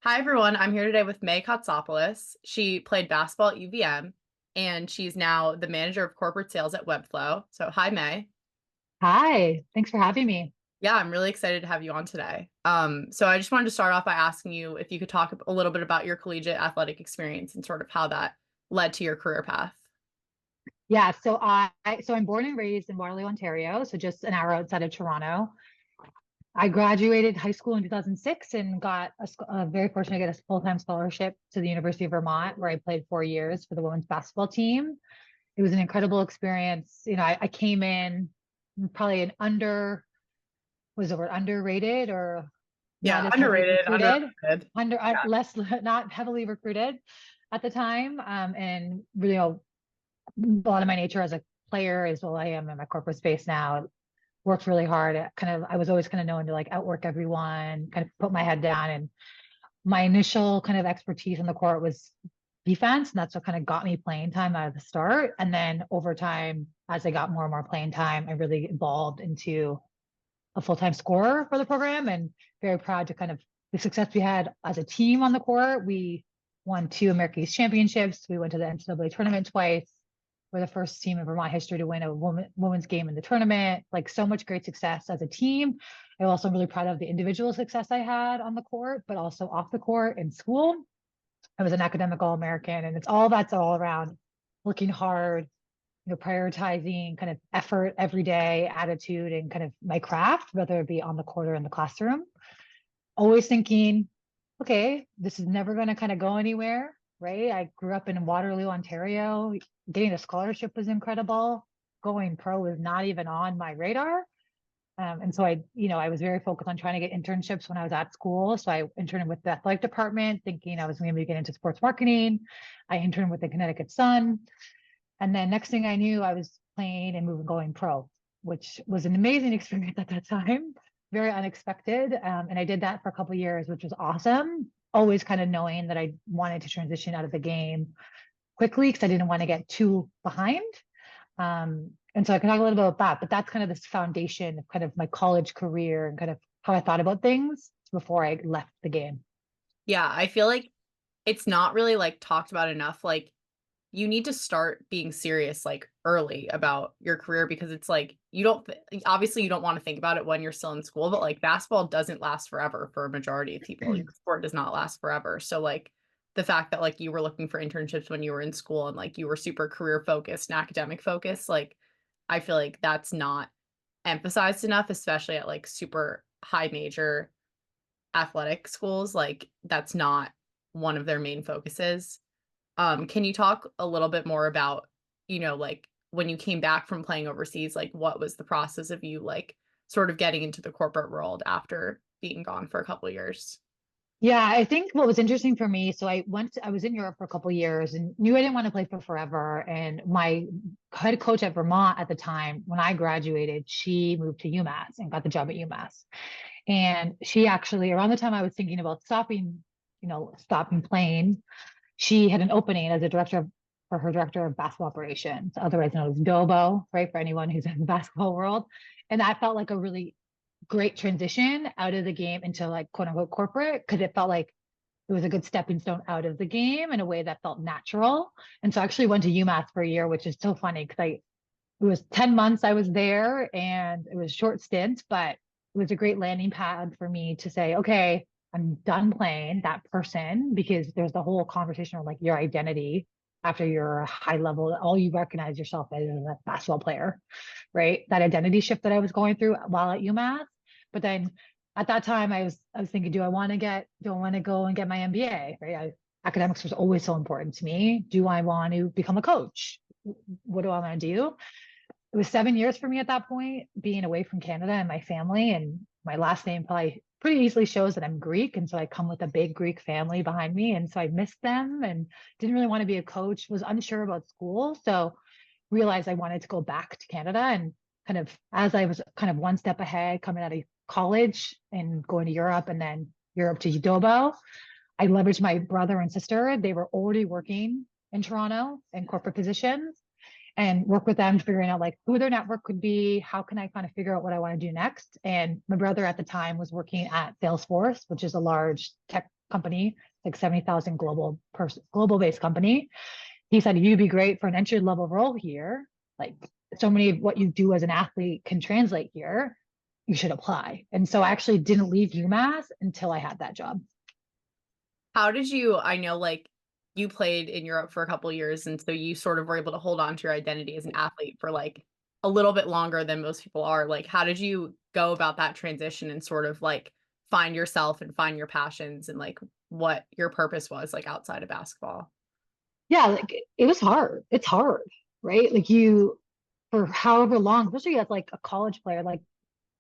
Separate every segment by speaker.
Speaker 1: Hi, everyone. I'm here today with May Kotsopoulos. She played basketball at UVM, and she's now the manager of corporate sales at Webflow. So, hi, May.
Speaker 2: Hi, thanks for having me.
Speaker 1: Yeah, I'm really excited to have you on today. So I just wanted to start off by asking you if you could talk a little bit about your collegiate athletic experience and sort of how that led to your career path.
Speaker 2: Yeah, so I'm born and raised in Waterloo, Ontario, so just an hour outside of Toronto. I graduated high school in 2006 and got very fortunate to get a full-time scholarship to the University of Vermont, where I played 4 years for the women's basketball team. It was an incredible experience. I came in probably was the word underrated or not
Speaker 1: Yeah,
Speaker 2: as heavily
Speaker 1: underrated,
Speaker 2: recruited,
Speaker 1: underrated. Yeah.
Speaker 2: less not heavily recruited at the time, and really, a lot of my nature as a player as well I am in my corporate space now. Worked really hard. I was always kind of known to like outwork everyone, kind of put my head down. And my initial kind of expertise on the court was defense. And that's what kind of got me playing time out of the start. And then over time, as I got more and more playing time, I really evolved into a full-time scorer for the program, and very proud to kind of the success we had as a team on the court. We won two American East championships. We went to the NCAA tournament twice. We're the first team in Vermont history to win a women's game in the tournament. Like, so much great success as a team. I'm also really proud of the individual success I had on the court, but also off the court in school. I was an academic All-American, and that's all around working hard, prioritizing kind of effort every day, attitude, and kind of my craft, whether it be on the court or in the classroom. Always thinking, okay, this is never going to kind of go anywhere, right? I grew up in Waterloo, Ontario. Getting a scholarship was incredible. Going pro was not even on my radar. And so I was very focused on trying to get internships when I was at school. So I interned with the athletic department, thinking I was going to get into sports marketing. I interned with the Connecticut Sun. And then next thing I knew, I was playing and moving, going pro, which was an amazing experience at that time, very unexpected. And I did that for a couple of years, which was awesome. Always kind of knowing that I wanted to transition out of the game quickly because I didn't want to get too behind. And so I can talk a little bit about that, but that's kind of this foundation of kind of my college career and kind of how I thought about things before I left the game.
Speaker 1: Yeah, I feel like it's not really like talked about enough. Like, you need to start being serious like early about your career because it's like you don't obviously you don't want to think about it when you're still in school, but like basketball doesn't last forever for a majority of people. Your sport does not last forever. So like the fact that like you were looking for internships when you were in school and like you were super career focused and academic focused, like I feel like that's not emphasized enough, especially at like super high major athletic schools. Like that's not one of their main focuses. Can you talk a little bit more about, like when you came back from playing overseas, like what was the process of you like sort of getting into the corporate world after being gone for a couple of years?
Speaker 2: Yeah, I think what was interesting for me, so I was in Europe for a couple of years and knew I didn't want to play for forever. And my head coach at Vermont at the time, when I graduated, she moved to UMass and got the job at UMass. And she actually, around the time I was thinking about stopping playing, she had an opening as a for her director of basketball operations, otherwise known as DOBO, right? For anyone who's in the basketball world. And that felt like a really great transition out of the game into like quote unquote corporate, because it felt like it was a good stepping stone out of the game in a way that felt natural. And so I actually went to UMass for a year, which is so funny because it was 10 months I was there and it was a short stint, but it was a great landing pad for me to say, okay, I'm done playing that person, because there's the whole conversation of like your identity after you're a high level, all you recognize yourself as a basketball player, right? That identity shift that I was going through while at UMass. But then at that time I was thinking, do I want to go and get my MBA? Right. Academics was always so important to me. Do I want to become a coach? What do I want to do? It was 7 years for me at that point, being away from Canada and my family. And my last name probably pretty easily shows that I'm Greek. And so I come with a big Greek family behind me. And so I missed them and didn't really want to be a coach, was unsure about school. So realized I wanted to go back to Canada, and kind of as I was kind of one step ahead coming out of college and going to Europe and then Europe to Udobo, I leveraged my brother and sister. They were already working in Toronto in corporate positions, and work with them figuring out like who their network could be, how can I kind of figure out what I want to do next. And my brother at the time was working at Salesforce, which is a large tech company, like 70,000 global based company. He said, you'd be great for an entry level role here. Like so many of what you do as an athlete can translate here. You should apply. And so I actually didn't leave UMass until I had that job.
Speaker 1: How did you, I know like you played in Europe for a couple years, and so you sort of were able to hold on to your identity as an athlete for like a little bit longer than most people are. Like, how did you go about that transition and sort of like find yourself and find your passions and like what your purpose was like outside of basketball?
Speaker 2: Yeah, like it was hard. It's hard, right? Like you, for however long, especially as like a college player, like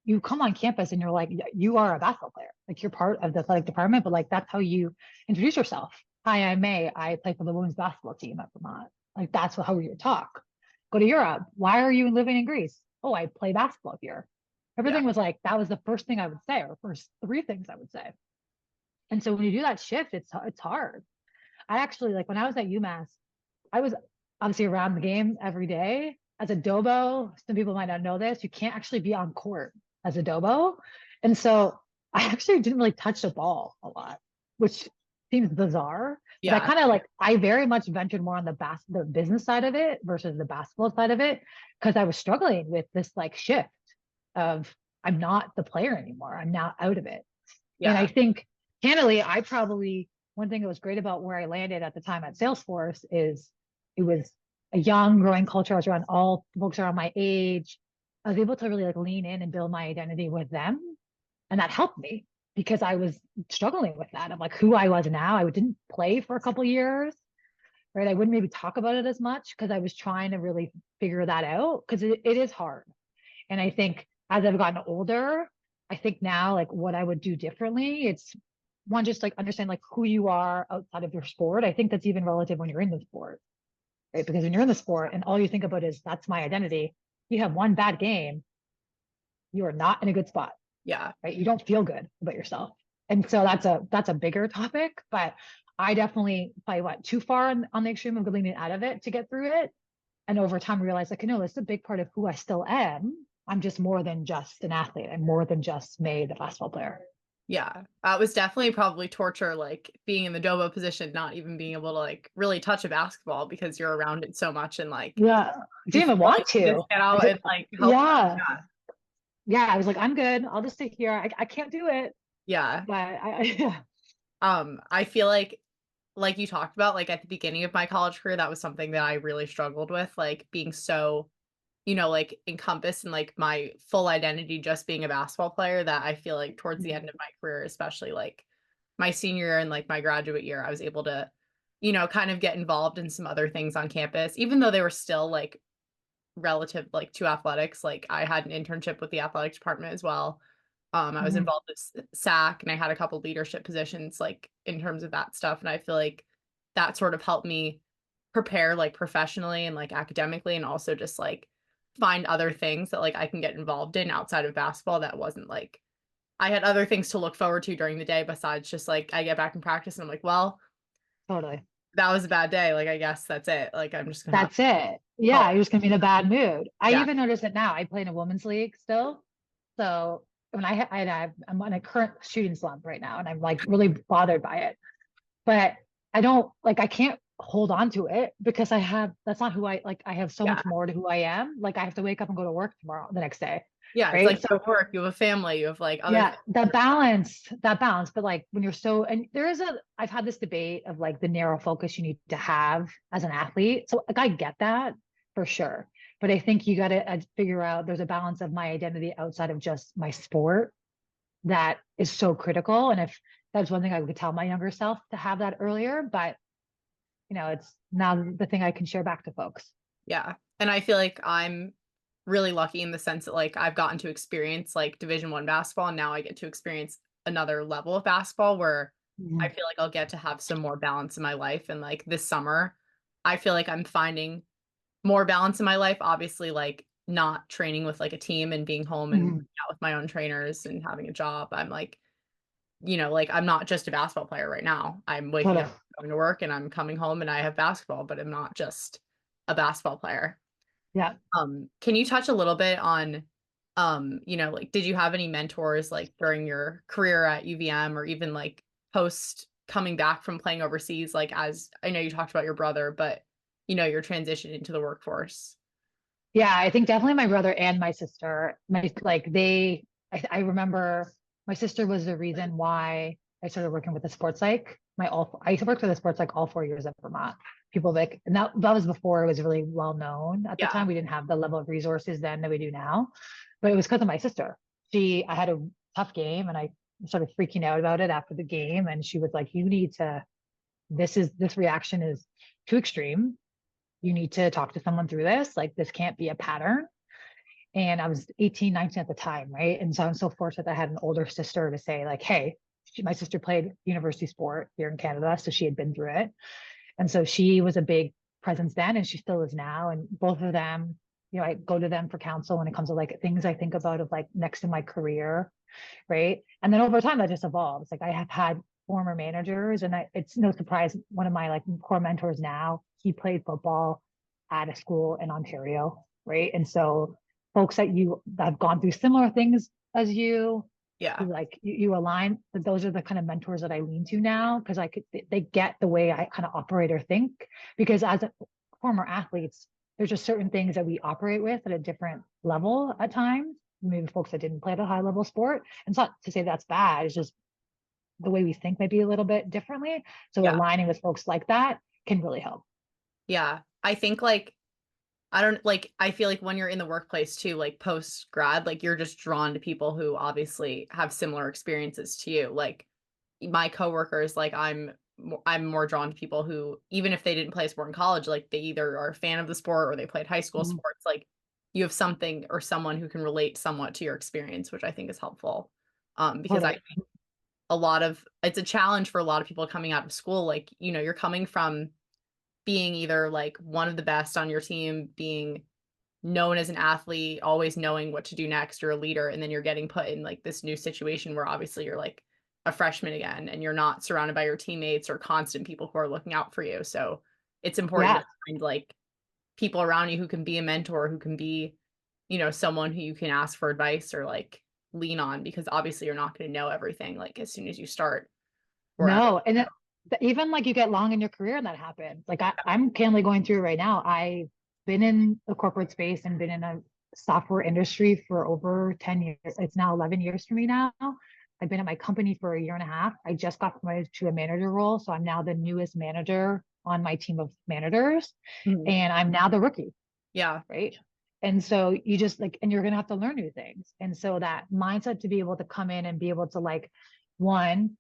Speaker 2: you come on campus and you're like, you are a basketball player. Like you're part of the athletic department, but like that's how you introduce yourself. Hi, I'm May. I play for the women's basketball team at Vermont. Like that's how you talk. Go to Europe. Why are you living in Greece? Oh, I play basketball here.
Speaker 1: Yeah.
Speaker 2: Everything was like, that was the first thing I would say, or first three things I would say. And so when you do that shift, it's hard. I actually like when I was at UMass, I was obviously around the game every day. As a Dobo, some people might not know this, you can't actually be on court as a Dobo. And so I actually didn't really touch the ball a lot, which seems bizarre. But I
Speaker 1: Yeah.
Speaker 2: kind of like I very much ventured more on the business side of it versus the basketball side of it because I was struggling with this like shift of I'm not the player anymore. I'm now out of it. And I
Speaker 1: Yeah.
Speaker 2: think candidly, I probably one thing that was great about where I landed at the time at Salesforce is it was a young, growing culture. I was around all folks around my age. I was able to really like lean in and build my identity with them. And that helped me because I was struggling with that. I'm like who I was now. I didn't play for a couple years, right? I wouldn't maybe talk about it as much because I was trying to really figure that out because it is hard. And I think as I've gotten older, I think now like what I would do differently, it's one, just like understand like who you are outside of your sport. I think that's even relative when you're in the sport, right? Because when you're in the sport and all you think about is that's my identity, you have one bad game, you are not in a good spot,
Speaker 1: Yeah.
Speaker 2: right? You don't feel good about yourself. And so that's a bigger topic, but I definitely probably went too far on the extreme of leaning out of it to get through it. And over time realized like, no, this is a big part of who I still am. I'm just more than just an athlete. I'm more than just May, the basketball player.
Speaker 1: Yeah. It was definitely probably torture, like being in the Dobo position, not even being able to like really touch a basketball because you're around it so much and like
Speaker 2: Yeah. I
Speaker 1: you
Speaker 2: didn't
Speaker 1: feel
Speaker 2: even
Speaker 1: like
Speaker 2: want
Speaker 1: you just
Speaker 2: to.
Speaker 1: get
Speaker 2: I
Speaker 1: out
Speaker 2: just,
Speaker 1: and like help them.
Speaker 2: yeah.
Speaker 1: Yeah.
Speaker 2: Yeah. I was like, I'm good. I'll just sit here. I can't do it.
Speaker 1: Yeah.
Speaker 2: But yeah.
Speaker 1: I feel like you talked about, like at the beginning of my college career, that was something that I really struggled with, like being so, like encompassed in like my full identity just being a basketball player that I feel like towards the end of my career, especially like my senior year and like my graduate year, I was able to, kind of get involved in some other things on campus, even though they were still like relative like to athletics. Like I had an internship with the athletic department as well. I was
Speaker 2: Mhm.
Speaker 1: involved with SAC and I had a couple leadership positions like in terms of that stuff. And I feel like that sort of helped me prepare like professionally and like academically and also just like find other things that like I can get involved in outside of basketball that wasn't like I had other things to look forward to during the day besides just like I get back in practice and I'm like, well,
Speaker 2: Totally.
Speaker 1: that was a bad day. Like I guess that's it. Like I'm just gonna have to
Speaker 2: That's it.
Speaker 1: call
Speaker 2: Yeah. You're just going to be in a bad mood. I
Speaker 1: it.
Speaker 2: even notice it now. I play in a women's league still. So when I'm on a current shooting slump right now and I'm like really bothered by it. But I don't like I can't hold on to it because that's not who I like. I have so
Speaker 1: Yeah.
Speaker 2: much more to who I am. Like I have to wake up and go to work tomorrow, the next day.
Speaker 1: Yeah, it's like
Speaker 2: Right. So
Speaker 1: you have work, you have a family, you have like other
Speaker 2: yeah,
Speaker 1: things.
Speaker 2: that balance. But like when you're so and I've had this debate of like the narrow focus you need to have as an athlete. So like I get that for sure. But I think you gotta figure out there's a balance of my identity outside of just my sport that is so critical. And if that's one thing I would tell my younger self to have that earlier, but it's now the thing I can share back to folks.
Speaker 1: Yeah. And I feel like I'm really lucky in the sense that like I've gotten to experience like Division 1 basketball and now I get to experience another level of basketball where I
Speaker 2: Mhm.
Speaker 1: feel like I'll get to have some more balance in my life. And like this summer, I feel like I'm finding more balance in my life. Obviously, like not training with like a team and being home and
Speaker 2: Mhm.
Speaker 1: out with my own trainers and having a job. I'm like, like I'm not just a basketball player right now. I'm waking
Speaker 2: Totally.
Speaker 1: up, going to work, and I'm coming home and I have basketball, but I'm not just a basketball player.
Speaker 2: Yeah.
Speaker 1: Can you touch a little bit on, like, did you have any mentors like during your career at UVM or even like post coming back from playing overseas, like, as I know you talked about your brother, but, your transition into the workforce?
Speaker 2: Yeah, I think definitely my brother and my sister, I remember my sister was the reason why I started working with the sports psych. I used to work for the sports psych all 4 years at Vermont. People like, and that was before it was really well known at the
Speaker 1: Yeah.
Speaker 2: time. We didn't have the level of resources then that we do now, but it was because of my sister. I had a tough game and I started freaking out about it after the game. And she was like, you need to, this reaction is too extreme. You need to talk to someone through this. Like, this can't be a pattern. And I was 18, 19 at the time, right? And so I'm so fortunate that I had an older sister to say, like, hey, my sister played university sport here in Canada, so she had been through it. And so she was a big presence then, and she still is now. And both of them, I go to them for counsel when it comes to like things I think about of like next in my career, right? And then over time that just evolves. Like, I have had former managers, and it's no surprise, one of my like core mentors now, he played football at a school in Ontario, right? And so folks that have gone through similar things as you,
Speaker 1: Yeah.
Speaker 2: who like you align, that those are the kind of mentors that I lean to now, because they get the way I kind of operate or think. Because as a former athletes, there's just certain things that we operate with at a different level at times, maybe folks that didn't play at a high level sport. And it's not to say that's bad, it's just the way we think maybe a little bit differently. So
Speaker 1: Yeah.
Speaker 2: aligning with folks like that can really help.
Speaker 1: Yeah. I think, like, I don't like, I feel like when you're in the workplace too, like post grad, like you're just drawn to people who obviously have similar experiences to you. Like my coworkers, like I'm more drawn to people who, even if they didn't play a sport in college, like they either are a fan of the sport or they played high school
Speaker 2: Mhm.
Speaker 1: sports. Like you have something or someone who can relate somewhat to your experience, which I think is helpful. Because I
Speaker 2: Totally.
Speaker 1: think it's a challenge for a lot of people coming out of school. Like, you're coming from being either like one of the best on your team, being known as an athlete, always knowing what to do next, you're a leader, and then you're getting put in like this new situation where obviously you're like a freshman again and you're not surrounded by your teammates or constant people who are looking out for you. So it's important
Speaker 2: Yeah.
Speaker 1: to find like people around you who can be a mentor, who can be, someone who you can ask for advice or like lean on, because obviously you're not going to know everything like as soon as you start wherever.
Speaker 2: No, and even like you get long in your career and that happens. Like I'm currently going through it right now. I've been in the corporate space and been in a software industry for over 10 years. It's now 11 years for me now. I've been at my company for a year and a half. I just got promoted to a manager role. So I'm now the newest manager on my team of managers.
Speaker 1: Mhm.
Speaker 2: And I'm now the rookie,
Speaker 1: Yeah.
Speaker 2: right? And so you just like, and you're going to have to learn new things. And so that mindset to be able to come in and be able to like, one,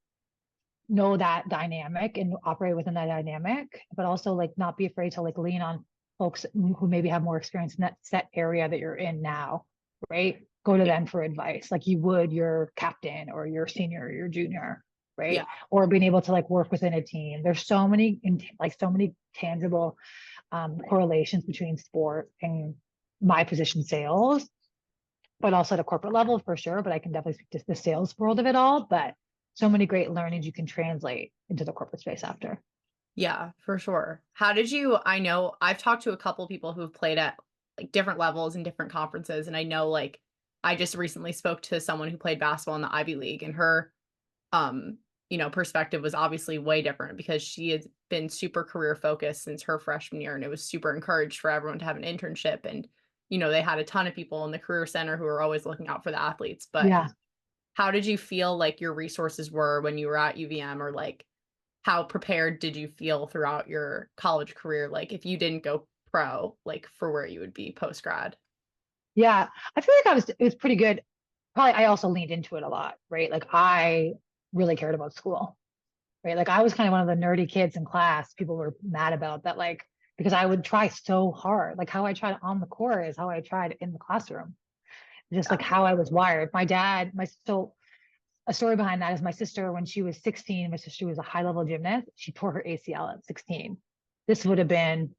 Speaker 2: know that dynamic and operate within that dynamic, but also like not be afraid to like lean on folks who maybe have more experience in that set area that you're in now, right? Go to
Speaker 1: Yeah.
Speaker 2: them for advice, like you would your captain or your senior or your junior,
Speaker 1: Yeah.
Speaker 2: right? Or being able to like work within a team. There's so many tangible correlations between sport and my position sales, but also at a corporate level for sure. But I can definitely speak to the sales world of it all. But so many great learnings you can translate into the corporate space after.
Speaker 1: Yeah, for sure. How did you I know I've talked to a couple people who've played at like different levels in different conferences, and I know like I just recently spoke to someone who played basketball in the Ivy League, and her perspective was obviously way different because she has been super career focused since her freshman year, and it was super encouraged for everyone to have an internship. And they had a ton of people in the career center who were always looking out for the athletes. But
Speaker 2: Yeah.
Speaker 1: how did you feel like your resources were when you were at UVM, or like how prepared did you feel throughout your college career? Like if you didn't go pro, like for where you would be post grad?
Speaker 2: Yeah. I feel like it was pretty good. Probably I also leaned into it a lot, right? Like I really cared about school, right? Like I was kind of one of the nerdy kids in class. People were mad about that, like, because I would try so hard. Like how I tried on the court is how I tried in the classroom, just
Speaker 1: Yeah.
Speaker 2: like how I was wired. So a story behind that is my sister, when she was 16, my sister was a high level gymnast. She tore her ACL at 16. This would have been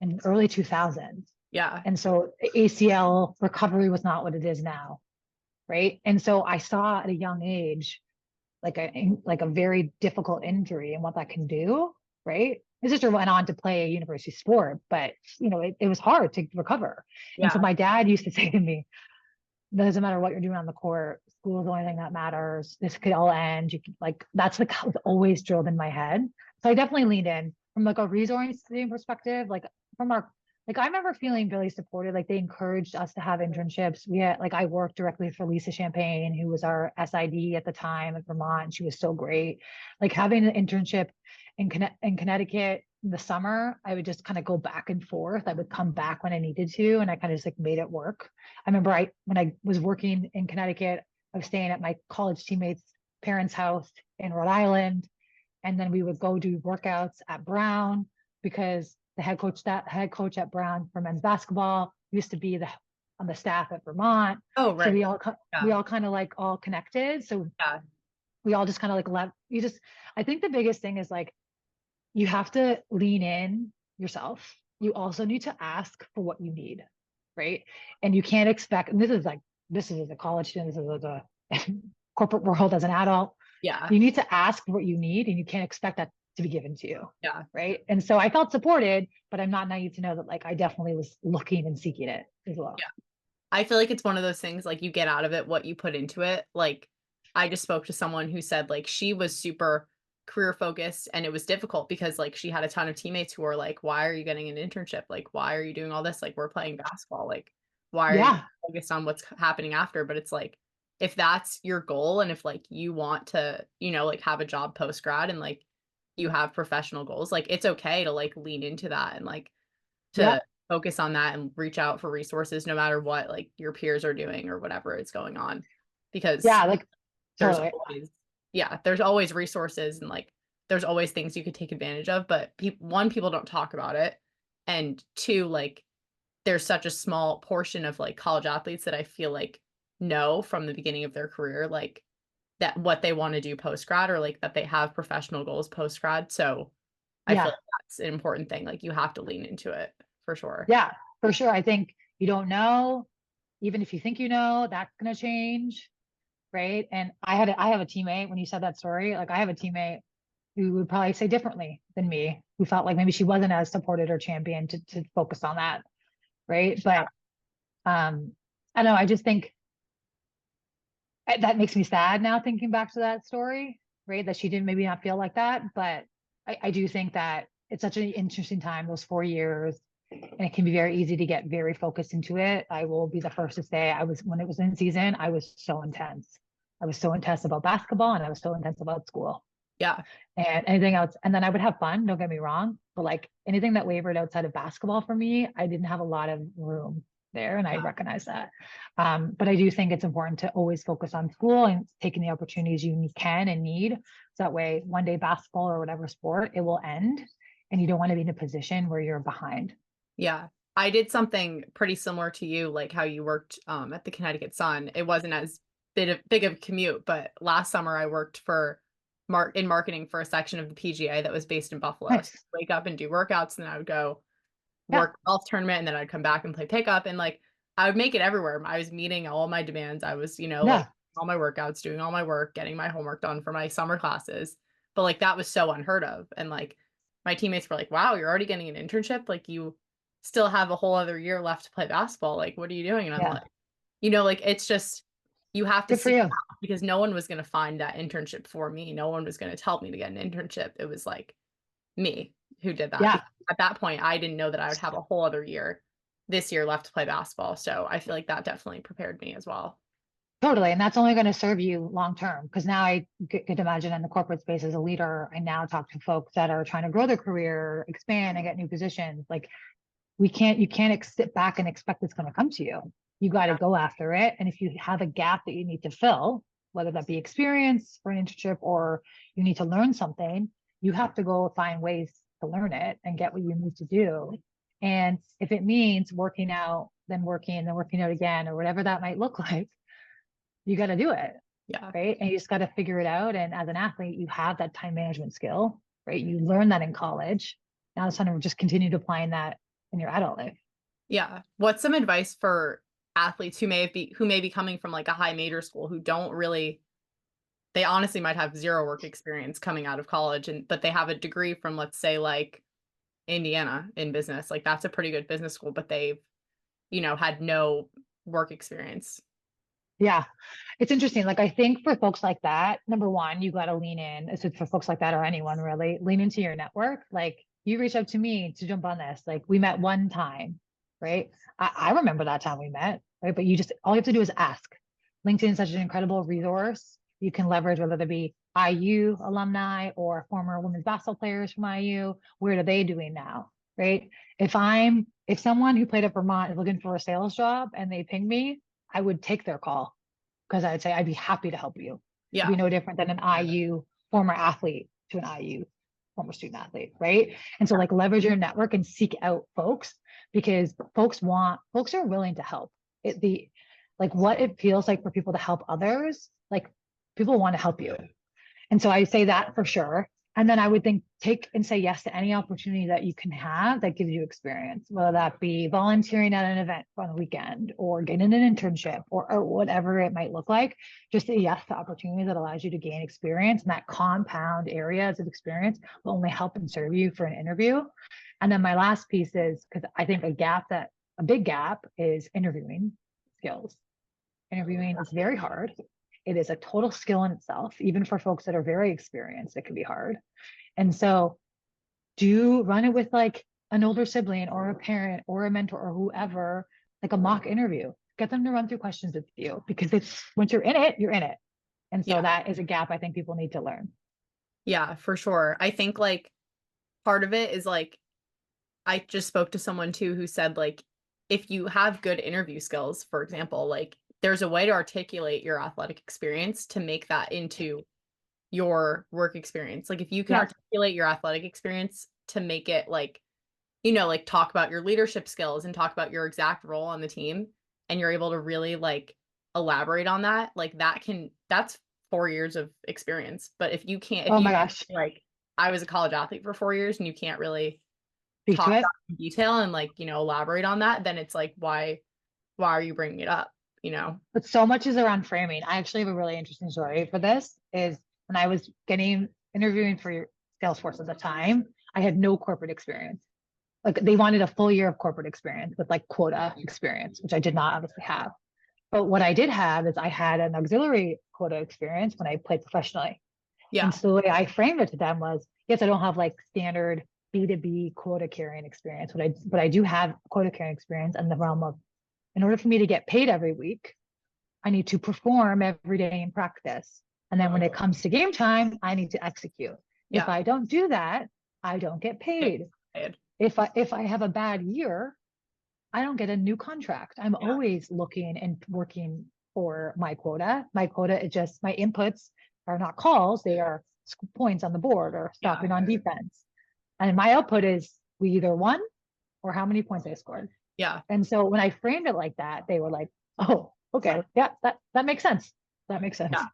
Speaker 2: in early 2000s.
Speaker 1: Yeah.
Speaker 2: And so ACL recovery was not what it is now. Right. And so I saw at a young age, like a very difficult injury and what that can do. Right. My sister went on to play a university sport, but it was hard to recover. And so
Speaker 1: Yeah.
Speaker 2: my dad used to say to me, doesn't matter what you're doing on the court. School is the only thing that matters. This could all end. You could like that's like was always drilled in my head. So I definitely leaned in from like a resourcing perspective. Like from our like I remember feeling really supported. Like they encouraged us to have internships. We had like I worked directly for Lisa Champagne, who was our SID at the time at Vermont. She was so great. Like having an internship in Connecticut in the summer, I would just kind of go back and forth. I would come back when I needed to, and I kind of just like made it work. I remember when I was working in Connecticut, I was staying at my college teammates' parents' house in Rhode Island, and then we would go do workouts at Brown because the head coach at Brown for men's basketball used to be on the staff at Vermont.
Speaker 1: Oh,
Speaker 2: So
Speaker 1: right.
Speaker 2: we
Speaker 1: Yeah.
Speaker 2: all kind of like all connected. So
Speaker 1: Yeah.
Speaker 2: we all just kind of like let you just. I think the biggest thing is like you have to lean in yourself. You also need to ask for what you need, right? And you can't expect, and this is as a college student, this is as a corporate world as an adult.
Speaker 1: Yeah.
Speaker 2: You need to ask what you need and you can't expect that to be given to you.
Speaker 1: Yeah.
Speaker 2: Right. And so I felt supported, but I'm not naive to know that like I definitely was looking and seeking it as well.
Speaker 1: Yeah. I feel like it's one of those things like you get out of it what you put into it. Like I just spoke to someone who said like she was super career focused and it was difficult because like she had a ton of teammates who were like, why are you getting an internship? Like, why are you doing all this? Like, we're playing basketball. Like, why are you
Speaker 2: Yeah.
Speaker 1: focused on what's happening after? But it's like, if that's your goal and if like you want to, like have a job post grad and like you have professional goals, like it's okay to like lean into that and like to
Speaker 2: Yep.
Speaker 1: focus on that and reach out for resources no matter what like your peers are doing or whatever is going on because
Speaker 2: Yeah. Like
Speaker 1: there's
Speaker 2: totally.
Speaker 1: always there's always resources and like there's always things you could take advantage of but people don't talk about it and two like there's such a small portion of like college athletes that I feel like know from the beginning of their career like that what they want to do post grad or like that they have professional goals post grad so I feel
Speaker 2: Yeah.
Speaker 1: like that's an important thing like you have to lean into it for sure.
Speaker 2: Yeah. For sure. I think you don't know, even if you think you know, that's going to change. Right. And I have a teammate when you said that story, like I have a teammate who would probably say differently than me, who felt like maybe she wasn't as supported or championed to focus on that. Right. But I don't know, I just think that makes me sad now thinking back to that story, right? That she didn't maybe not feel like that. But I do think that it's such an interesting time, those 4 years, and it can be very easy to get very focused into it. I will be the first to say when it was in season, I was so intense. I was so intense about basketball and I was so intense about school
Speaker 1: Yeah.
Speaker 2: and anything else. And then I would have fun, don't get me wrong, but like anything that wavered outside of basketball for me, I didn't have a lot of room there. And I recognize that. But I do think it's important to always focus on school and taking the opportunities you can and need. So that way, one day basketball or whatever sport, it will end. And you don't want to be in a position where you're behind.
Speaker 1: Yeah. I did something pretty similar to you, like how you worked at the Connecticut Sun. It wasn't as big of a commute, but last summer I worked for in marketing for a section of the PGA that was based in Buffalo. So
Speaker 2: Nice.
Speaker 1: I'd wake up and do workouts, and then I would go
Speaker 2: Yeah.
Speaker 1: work golf tournament, and then I'd come back and play pickup, and like I would make it everywhere. I was meeting all my demands. I was, like
Speaker 2: Yeah.
Speaker 1: all my workouts, doing all my work, getting my homework done for my summer classes. But like that was so unheard of, and like my teammates were like, "Wow, you're already getting an internship? Like you still have a whole other year left to play basketball. Like, what are you doing?" And I'm
Speaker 2: Yeah.
Speaker 1: like, like it's just you have to
Speaker 2: Good for
Speaker 1: seek it
Speaker 2: you.
Speaker 1: out because no one was going to find that internship for me. No one was going to tell me to get an internship. It was like me who did that
Speaker 2: Yeah.
Speaker 1: because at that point I didn't know that I would have a whole other year this year left to play basketball. So I feel like that definitely prepared me as well.
Speaker 2: Totally. And that's only going to serve you long term. Because now I could imagine in the corporate space as a leader, I now talk to folks that are trying to grow their career, expand and get new positions. Like you can't sit back and expect it's going to come to you. You got to
Speaker 1: Yeah.
Speaker 2: go after it. And if you have a gap that you need to fill, whether that be experience for an internship or you need to learn something, you have to go find ways to learn it and get what you need to do. And if it means working out, then working out again, or whatever that might look like, you got to do it.
Speaker 1: Yeah.
Speaker 2: Right. And you just got to figure it out. And as an athlete, you have that time management skill, right? You learn that in college. Now it's time to just continue applying that in your adult life.
Speaker 1: Yeah. What's some advice for athletes who may be coming from like a high major school who don't really they honestly might have zero work experience coming out of college but they have a degree from let's say like Indiana in business. Like that's a pretty good business school, but they've, had no work experience.
Speaker 2: Yeah. It's interesting. Like, I think for folks like that, number one, you got to lean in. It's for folks like that or anyone really, lean into your network. Like, you reach out to me to jump on this. Like, we met one time, right? I remember that time we met, right? But you just, all you have to do is ask. LinkedIn is such an incredible resource. You can leverage whether they be IU alumni or former women's basketball players from IU. Where are they doing now, right? If someone who played at Vermont is looking for a sales job and they ping me, I would take their call because I'd say I'd be happy to help you. It'd be
Speaker 1: Yeah.
Speaker 2: no different than an IU former athlete to an IU former student athlete, right? And so like leverage your network and seek out folks because folks are willing to help. What it feels like for people to help others, like people want to help you. And so I say that for sure. And then I would think take and say yes to any opportunity that you can have that gives you experience, whether that be volunteering at an event on a weekend or getting an internship or whatever it might look like. Just say yes to opportunities that allows you to gain experience, and that compound areas of experience will only help and serve you for an interview. And then my last piece is because I think a big gap is interviewing skills. Interviewing is very hard. It is a total skill in itself. Even for folks that are very experienced, it can be hard. And so do run it with like an older sibling or a parent or a mentor or whoever, like a mock interview. Get them to run through questions with you because it's once you're in it, you're in it. And so
Speaker 1: Yeah.
Speaker 2: that is a gap I think people need to learn.
Speaker 1: Yeah, for sure. I think like part of it is like I just spoke to someone too who said like if you have good interview skills, for example, like there's a way to articulate your athletic experience to make that into your work experience. Like if you can
Speaker 2: Yeah.
Speaker 1: articulate your athletic experience to make it like, you know, like talk about your leadership skills and talk about your exact role on the team and you're able to really like elaborate on that, like that's 4 years of experience. But if
Speaker 2: Oh
Speaker 1: you
Speaker 2: my gosh.
Speaker 1: like I was a college athlete for 4 years and you can't really
Speaker 2: Speak
Speaker 1: talk
Speaker 2: to it.
Speaker 1: about it in detail and like, you know, elaborate on that, then it's like why are you bringing it up, you know?
Speaker 2: But so much is around framing. I actually have a really interesting story for this is when I was getting interviewing for Salesforce at the time, I had no corporate experience. Like they wanted a full year of corporate experience with like quota experience, which I did not obviously have. But what I did have is I had an auxiliary quota experience when I played professionally.
Speaker 1: Yeah.
Speaker 2: And so the way I framed it to them was, yes, I don't have like standard B2B quota carrying experience, but I do have quota carrying experience in the realm of in order for me to get paid every week, I need to perform every day in practice. And then when it comes to game time, I need to execute. If
Speaker 1: Yeah.
Speaker 2: I don't do that, I don't get paid.
Speaker 1: Excited.
Speaker 2: If I have a bad year, I don't get a new contract. I'm
Speaker 1: Yeah.
Speaker 2: always looking and working for my quota. My quota is just my inputs are not calls, they are points on the board or
Speaker 1: Yeah.
Speaker 2: stopping on defense. And my output is we either won or how many points I scored.
Speaker 1: Yeah.
Speaker 2: And so when I framed it like that, they were like, "Oh, okay, yeah, that makes sense. That makes sense."
Speaker 1: Yeah.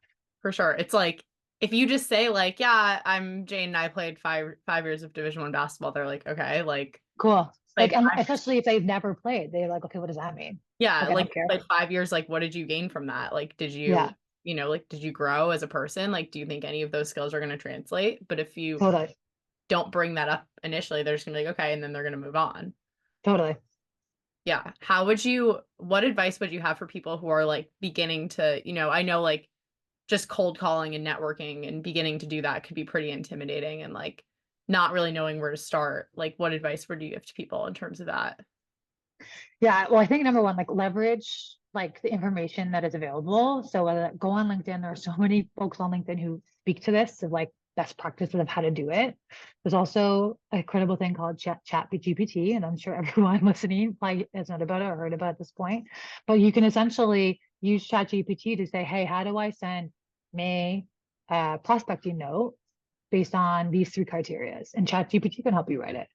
Speaker 1: For sure. It's like if you just say like, yeah, I'm Jane and I played five years of Division 1 basketball, they're like, okay, like
Speaker 2: Cool. Like,
Speaker 1: played
Speaker 2: and
Speaker 1: 5 years.
Speaker 2: especially if they've never played, they're like, "Okay, what does that mean?"
Speaker 1: Yeah,
Speaker 2: Like, I
Speaker 1: like
Speaker 2: don't care.
Speaker 1: like 5 years, like what did you gain from that? Like did
Speaker 2: Yeah,
Speaker 1: you, you know, like did you grow as a person? Like do you think any of those skills are going to translate? But if you
Speaker 2: totally,
Speaker 1: don't bring that up initially, they're just gonna be like, okay, and then they're gonna move on.
Speaker 2: totally.
Speaker 1: Yeah. What advice would you have for people who are like beginning to, you know, I know like just cold calling and networking and beginning to do that could be pretty intimidating and like not really knowing where to start. Like what advice would you give to people in terms of that?
Speaker 2: Yeah, well, I think number one, like leverage like the information that is available. So whether go on LinkedIn, there are so many folks on LinkedIn who speak to this of like best practices of how to do it. There's also a credible thing called Chat GPT, and I'm sure everyone listening probably has known about it or heard about it at this point. But you can essentially use Chat GPT to say, hey, how do I send May a prospecting note based on these three criterias? And Chat GPT can help you write it,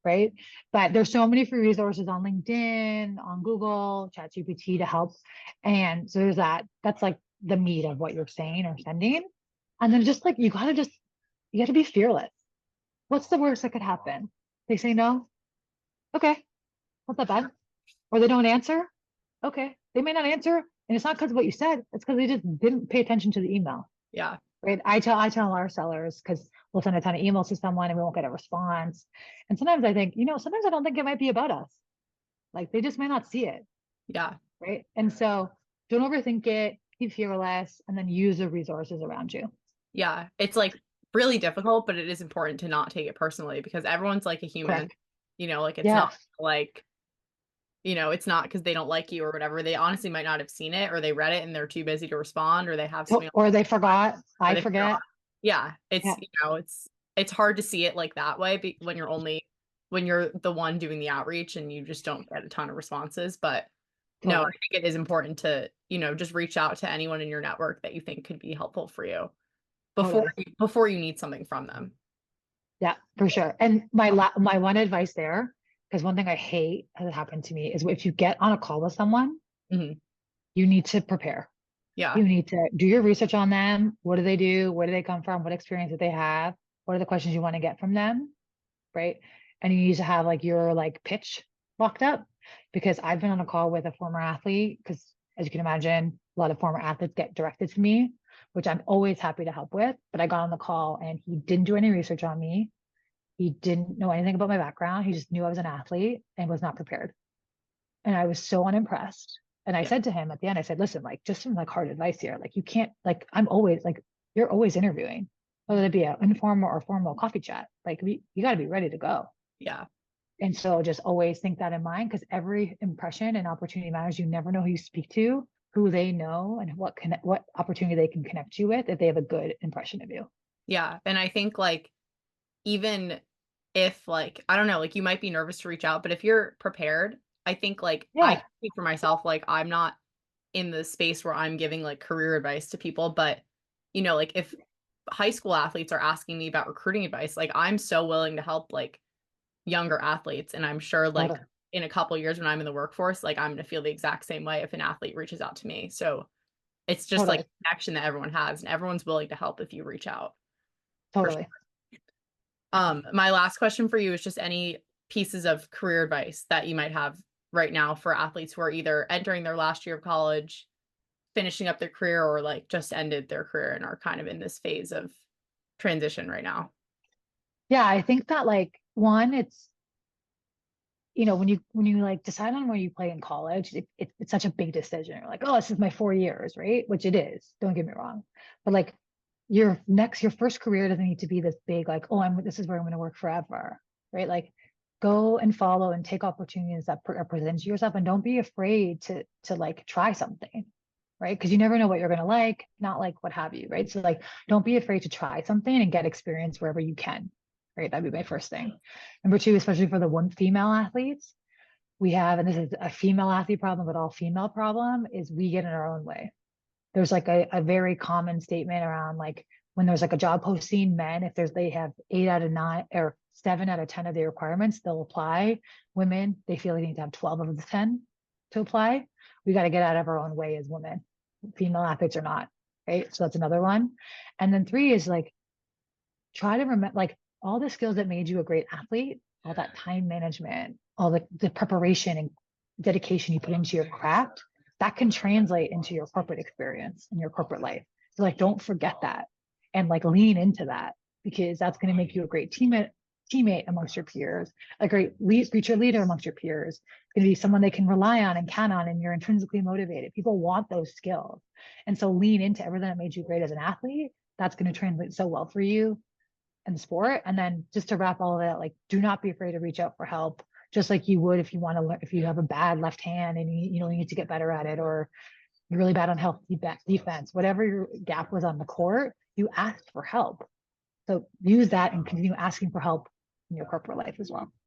Speaker 2: right? But there's so many free resources on LinkedIn, on Google, ChatGPT to help. And so there's that. That's like the meat of what you're saying or sending. And then just like you gotta be fearless. What's the worst that could happen? They say no. Okay, not that bad. Or they don't answer. Okay. They may not answer. And it's not because of what you said, it's because they just didn't pay attention to the email.
Speaker 1: Yeah.
Speaker 2: Right. I tell our sellers because we'll send a ton of emails to someone and we won't get a response. And sometimes I think, sometimes I don't think it might be about us. Like they just may not see it.
Speaker 1: Yeah.
Speaker 2: Right. And so Don't overthink it, be fearless, and then use the resources around you.
Speaker 1: Yeah, it's like really difficult, but it is important to not take it personally because everyone's like a human,
Speaker 2: Correct.
Speaker 1: like it's not
Speaker 2: Yes.
Speaker 1: like, it's not because they don't like you or whatever. They honestly might not have seen it or they read it and they're too busy to respond or they have something
Speaker 2: Or they forgot.
Speaker 1: or
Speaker 2: I
Speaker 1: they forgot.
Speaker 2: forget.
Speaker 1: Yeah,
Speaker 2: Yeah,
Speaker 1: it's hard to see it like that way when you're the one doing the outreach and you just don't get a ton of responses. But no, I
Speaker 2: totally.
Speaker 1: think it is important to, just reach out to anyone in your network that you think could be helpful for you
Speaker 2: Totally.
Speaker 1: before you need something from them.
Speaker 2: Yeah, for sure. And my one advice there, because one thing I hate has happened to me is if you get on a call with someone,
Speaker 1: Mhm.
Speaker 2: you need to prepare.
Speaker 1: Yeah.
Speaker 2: You need to do your research on them. What do they do? Where do they come from? What experience do they have? What are the questions you want to get from them? Right. And you need to have like your like pitch locked up because I've been on a call with a former athlete because as you can imagine, a lot of former athletes get directed to me, which I'm always happy to help with. But I got on the call and he didn't do any research on me. He didn't know anything about my background. He just knew I was an athlete and was not prepared. And I was so unimpressed. And I
Speaker 1: Yeah.
Speaker 2: said to him at the end, I said, listen, like just some like hard advice here. Like you can't, like I'm always like, you're always interviewing, whether it be an informal or formal coffee chat. Like you got to be ready to go.
Speaker 1: Yeah.
Speaker 2: And so just always think that in mind because every impression and opportunity matters. You never know who you speak to, who they know, and what opportunity they can connect you with if they have a good impression of you.
Speaker 1: Yeah. And I think like even if like I don't know, like you might be nervous to reach out, but if you're prepared, I think like I
Speaker 2: Yeah,
Speaker 1: can speak for myself, like I'm not in the space where I'm giving like career advice to people, but like if high school athletes are asking me about recruiting advice, like I'm so willing to help like younger athletes and I'm sure like
Speaker 2: totally,
Speaker 1: in a couple years when I'm in the workforce, like I'm going to feel the exact same way if an athlete reaches out to me. So it's just like
Speaker 2: totally,
Speaker 1: a connection that everyone has and everyone's willing to help if you reach out for sure.
Speaker 2: totally.
Speaker 1: My last question for you is just any pieces of career advice that you might have right now for athletes who are either entering their last year of college, finishing up their career, or like just ended their career and are kind of in this phase of transition right now.
Speaker 2: Yeah, I think that like one, it's when you like decide on where you play in college, it's such a big decision. You're like, oh, this is my 4 years, right? Which it is. Don't get me wrong, but like your first career doesn't need to be this big, like, oh, this is where I'm going to work forever, right? Like, go and follow and take opportunities that are presented to yourself, and don't be afraid to like try something, right? Because you never know what you're going to like, not like what have you, right? So like, don't be afraid to try something and get experience wherever you can, right? That'd be my first thing. Number two, especially for the one female athletes, we have, and this is a female athlete problem, but all female problem is we get in our own way. There's like a very common statement around like when there's like a job posting, men, if they have 8 out of 9 or 7 out of 10 of the requirements, they'll apply. Women, they feel they need to have 12 of the 10 to apply. We got to get out of our own way as women. Female athletes are not, right? So that's another one. And then three is like try to remember like all the skills that made you a great athlete, all that time management, all the preparation and dedication you put into your craft, that can translate into your corporate experience and your corporate life. So like don't forget that and like lean into that because that's going to make you a great teammate amongst your peers, a great future leader amongst your peers. It's going to be someone they can rely on and count on, and you're intrinsically motivated. People want those skills. And so lean into everything that made you great as an athlete. That's going to translate so well for you and sport. And then just to wrap all of that, like do not be afraid to reach out for help, just like you would if you want to learn, if you have a bad left hand and you need to get better at it, or you're really bad on health defense, whatever your gap was on the court, you asked for help. So use that and continue asking for help in your corporate life as well.